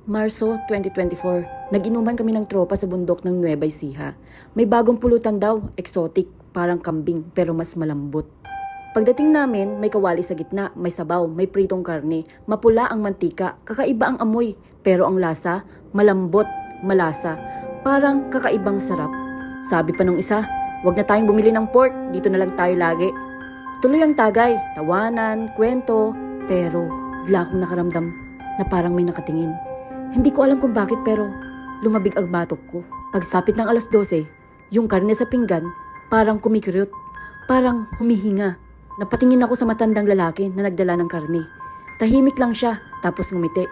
Marso 2024, nag-inuman kami ng tropa sa bundok ng Nueva Ecija. May bagong pulutan daw, exotic, parang kambing pero mas malambot. Pagdating namin, may kawali sa gitna, may sabaw, may pritong karne, mapula ang mantika, kakaiba ang amoy, pero ang lasa, malambot, malasa, parang kakaibang sarap. Sabi pa nung isa, wag na tayong bumili ng pork, dito na lang tayo lagi. Tuloy ang tagay, tawanan, kwento, pero bigla akong nakaramdam na parang may nakatingin. Hindi ko alam kung bakit pero lumabig ang batok ko. Pagsapit ng alas 12, yung karne sa pinggan parang kumikiryot, parang humihinga. Napatingin ako sa matandang lalaki na nagdala ng karne. Tahimik lang siya tapos ngumiti.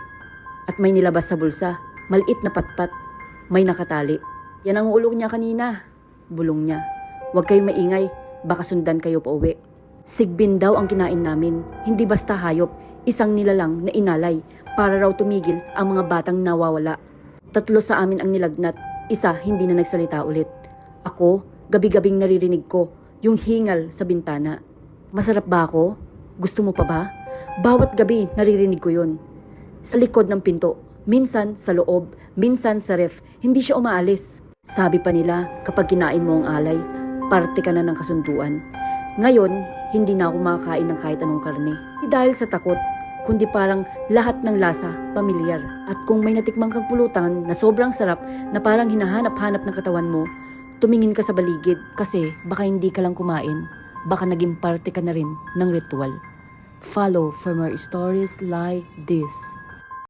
At may nilabas sa bulsa, maliit na patpat, may nakatali. Yan ang ulong niya kanina, bulong niya. Huwag kayong maingay, baka sundan kayo pa uwi. Sigbin daw ang kinain namin, hindi basta hayop, isang nilalang na inalay para raw tumigil ang mga batang nawawala. 3 sa amin ang nilagnat, isa hindi na nagsalita ulit. Ako, gabi-gabing naririnig ko yung hingal sa bintana. Masarap ba ako? Gusto mo pa ba? Bawat gabi naririnig ko yun. Sa likod ng pinto, minsan sa loob, minsan sa ref, hindi siya umaalis. Sabi pa nila kapag kinain mo ang alay, parte ka na ng kasunduan. Ngayon, hindi na ako makakain ng kahit anong karne. Hindi dahil sa takot, kundi parang lahat ng lasa pamilyar. At kung may natikmang kang pulutan na sobrang sarap na parang hinahanap-hanap ng katawan mo, tumingin ka sa baligid kasi baka hindi ka lang kumain, baka naging parte ka na rin ng ritual. Follow for more stories like this.